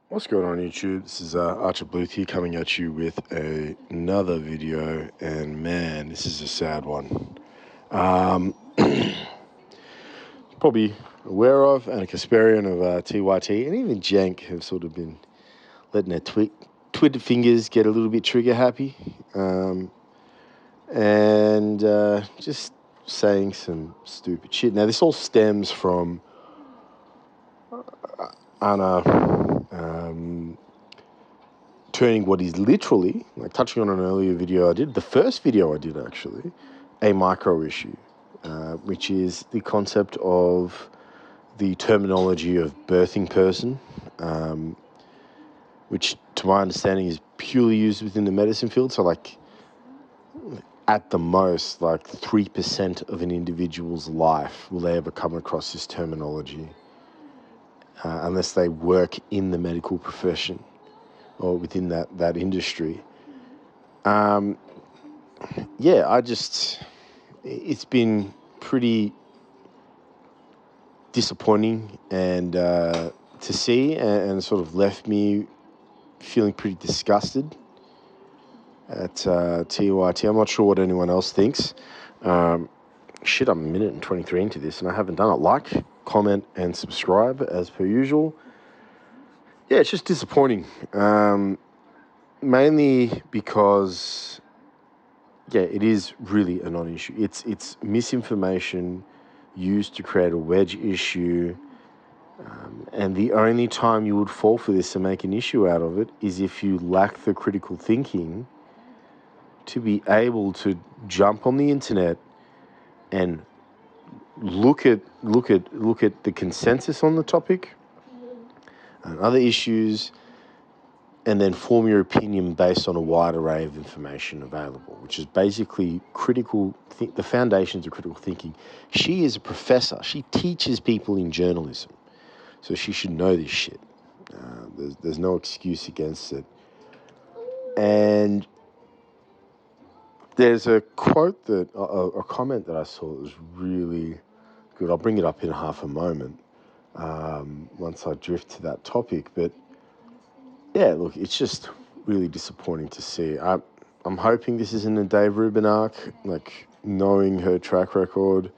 What's going on YouTube? This is Archer Bluth here coming at you with another video, and man, this is a sad one. Probably aware of, and a Kasparian of TYT, and even Cenk have sort of been letting their Twitter fingers get a little bit trigger happy, and just saying some stupid shit. Now, this all stems from Anna turning what is literally, like touching on an earlier video I did, the first video I did actually, a micro issue, which is the concept of the terminology of birthing person, which to my understanding is purely used within the medicine field. So like at the most, like 3% of an individual's life will they ever come across this terminology, unless they work in the medical profession or within that industry. It's been pretty disappointing and to see, and sort of left me feeling pretty disgusted at TYT. I'm not sure what anyone else thinks. I'm a minute and 23 into this and I haven't done it. Like, comment and subscribe as per usual. Yeah, it's just disappointing. Mainly because, it is really a non-issue. It's misinformation used to create a wedge issue, and the only time you would fall for this and make an issue out of it is if you lack the critical thinking to be able to jump on the internet and look at the consensus on the topic and other issues, and then form your opinion based on a wide array of information available, which is basically the foundations of critical thinking. She is a professor. She teaches people in journalism, so she should know this shit. There's no excuse against it. And there's a quote a comment that I saw that was really good. I'll bring it up in half a moment once I drift to that topic. But yeah, look, it's just really disappointing to see. I'm hoping this isn't a Dave Rubin arc, like knowing her track record.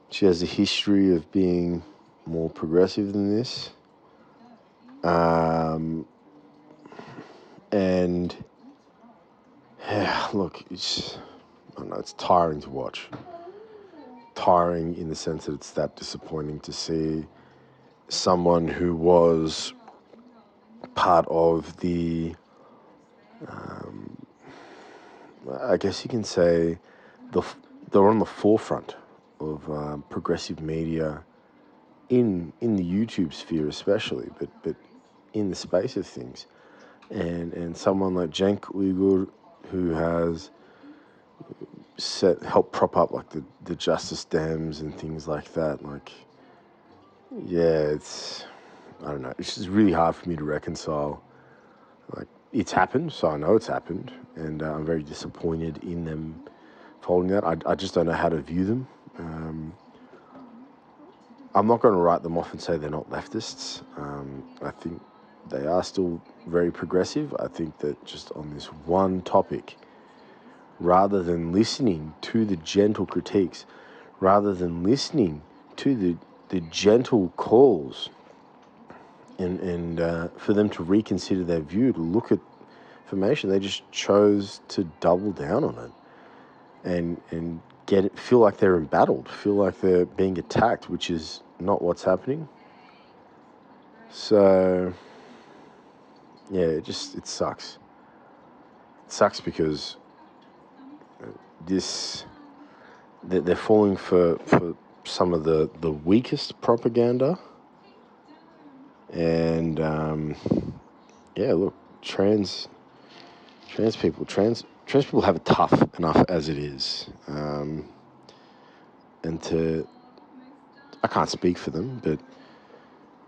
She has a history of being more progressive than this. And yeah, look, I don't know, it's tiring to watch. Tiring in the sense that it's that disappointing to see someone who was part of the, I guess you can say, they're on the forefront of progressive media in the YouTube sphere especially, but in the space of things. And someone like Cenk Uyghur, who has helped prop up like the Justice Dems and things like that. Like, yeah, I don't know. It's just really hard for me to reconcile. Like, it's happened, so I know it's happened, and I'm very disappointed in them following that. I just don't know how to view them. I'm not going to write them off and say they're not leftists. I think they are still very progressive. I think that just on this one topic, rather than listening to the gentle critiques, rather than listening to the gentle calls, and for them to reconsider their view, to look at information, they just chose to double down on it and feel like they're embattled, feel like they're being attacked, which is not what's happening. So yeah, it sucks. It sucks because they're falling for some of the weakest propaganda. And look, trans people have it tough enough as it is. I can't speak for them, but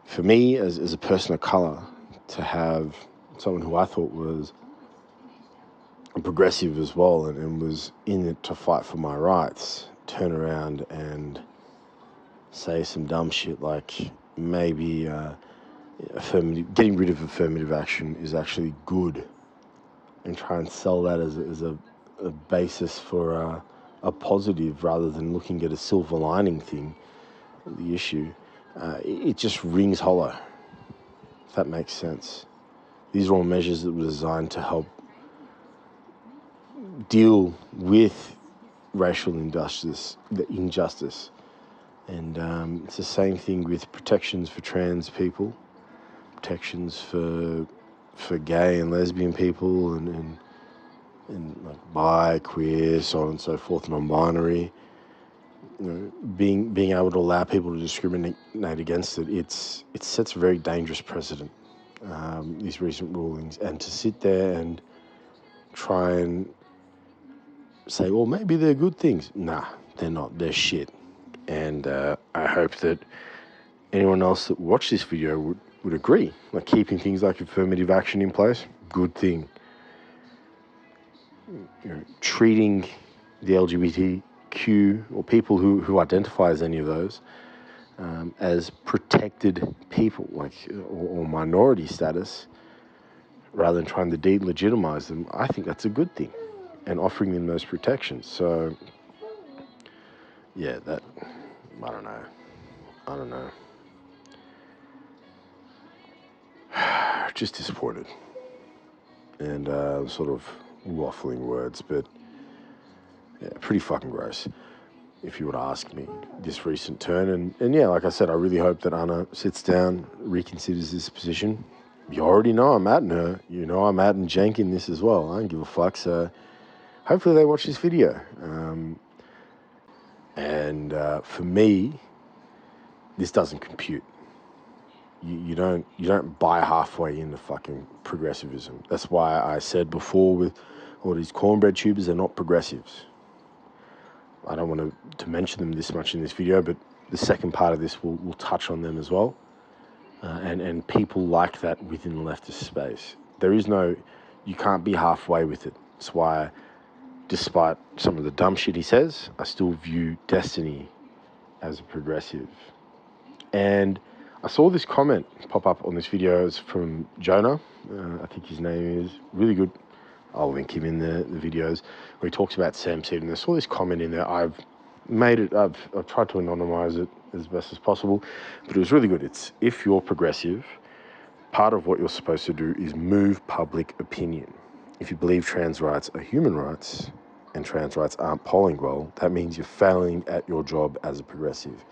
for me as a person of color, to have someone who I thought was progressive as well and was in it to fight for my rights, turn around and say some dumb shit like maybe getting rid of affirmative action is actually good, and try and sell that as a basis for a positive rather than looking at a silver lining thing, the issue, it just rings hollow, if that makes sense. These are all measures that were designed to help deal with racial injustice. And it's the same thing with protections for trans people, protections for gay and lesbian people, and like bi, queer, so on and so forth, non-binary. You know, being able to allow people to discriminate against it, it sets a very dangerous precedent. These recent rulings, and to sit there and try and say, well, maybe they're good things. Nah, they're not. They're shit. And I hope that anyone else that watched this video would agree. Like, keeping things like affirmative action in place, good thing. You know, treating the LGBTQ or people who identify as any of those as protected people, like or minority status, rather than trying to delegitimize them, I think that's a good thing, and offering them those protections. So, yeah, that, I don't know. Just disappointed, and sort of waffling words, but yeah, pretty fucking gross, if you were to ask me, this recent turn. And yeah, like I said, I really hope that Anna sits down, reconsiders this position. You already know I'm atting her. You know I'm atting Cenk in this as well. I don't give a fuck. So hopefully they watch this video. For me, this doesn't compute. You don't buy halfway into fucking progressivism. That's why I said before, with all these cornbread tubers, they're not progressives. I don't want to mention them this much in this video, but the second part of this will touch on them as well. And people like that within the leftist space. You can't be halfway with it. That's why, despite some of the dumb shit he says, I still view Destiny as a progressive. And I saw this comment pop up on this video. It's from Jonah. I think his name is really good. I'll link him in the videos where he talks about Sam Seed. And I saw this comment in there. I've tried to anonymize it as best as possible, but it was really good. It's, if you're progressive, part of what you're supposed to do is move public opinion. If you believe trans rights are human rights and trans rights aren't polling well, that means you're failing at your job as a progressive.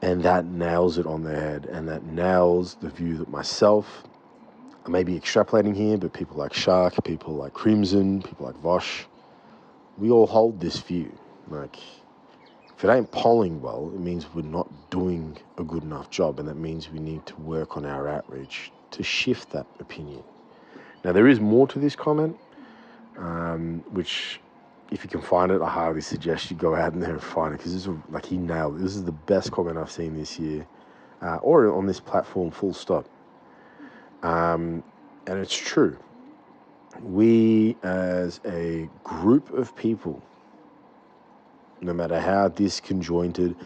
And that nails it on the head, and that nails the view that myself, I may be extrapolating here, but people like Shark, people like Crimson, people like Vosh, we all hold this view. Like, if it ain't polling well, it means we're not doing a good enough job, and that means we need to work on our outreach to shift that opinion. Now, there is more to this comment, which, if you can find it, I highly suggest you go out in there and find it, because he nailed it. This is the best comment I've seen this year, or on this platform, full stop. And it's true. We, as a group of people, no matter how disconjointed,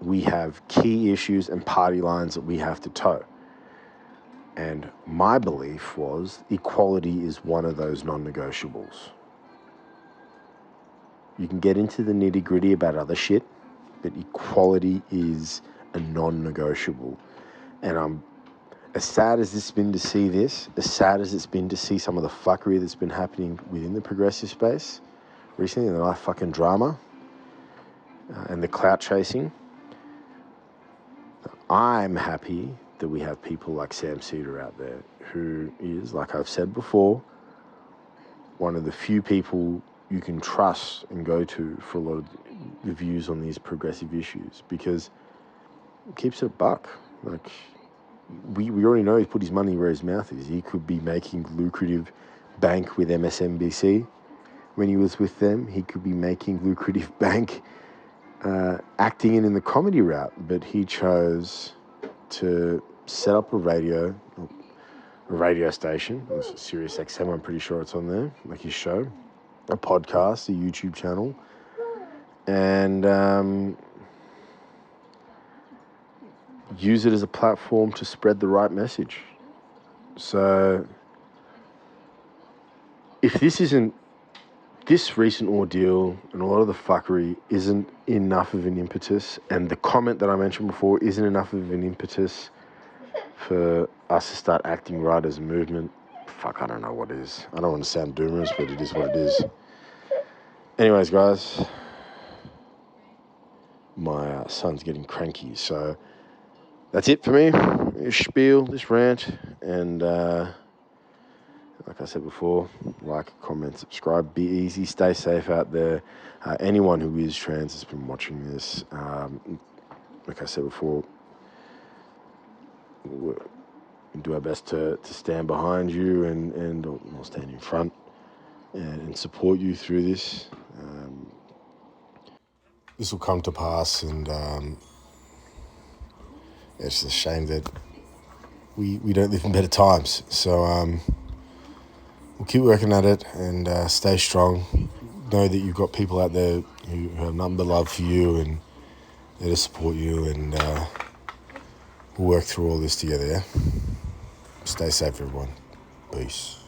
we have key issues and party lines that we have to toe. And my belief was equality is one of those non-negotiables. You can get into the nitty-gritty about other shit, but equality is a non-negotiable. And as sad as it's been to see this, as sad as it's been to see some of the fuckery that's been happening within the progressive space recently, and the life fucking drama, and the clout chasing, I'm happy that we have people like Sam Cedar out there, who is, like I've said before, one of the few people you can trust and go to for a lot of the views on these progressive issues, because it keeps it a buck. Like, we already know he's put his money where his mouth is. He could be making lucrative bank with MSNBC when he was with them. He could be making lucrative bank acting in the comedy route, but he chose to set up a radio station. It was Sirius XM, I'm pretty sure it's on there, like his show, a podcast, a YouTube channel, and use it as a platform to spread the right message. So if this recent ordeal and a lot of the fuckery isn't enough of an impetus, and the comment that I mentioned before isn't enough of an impetus for us to start acting right as a movement, fuck, I don't know what is. I don't want to sound doomers, but it is what it is. Anyways, guys, my son's getting cranky, so that's it for me. This spiel, this rant, and like I said before, like, comment, subscribe, be easy, stay safe out there. Anyone who is trans has been watching this, like I said before, we do our best to stand behind you and or stand in front and support you through this. This will come to pass, and it's a shame that we don't live in better times. So we'll keep working at it and stay strong. Know that you've got people out there who have nothing but love for you and there to support you, and we'll work through all this together, yeah? Stay safe, everyone. Peace.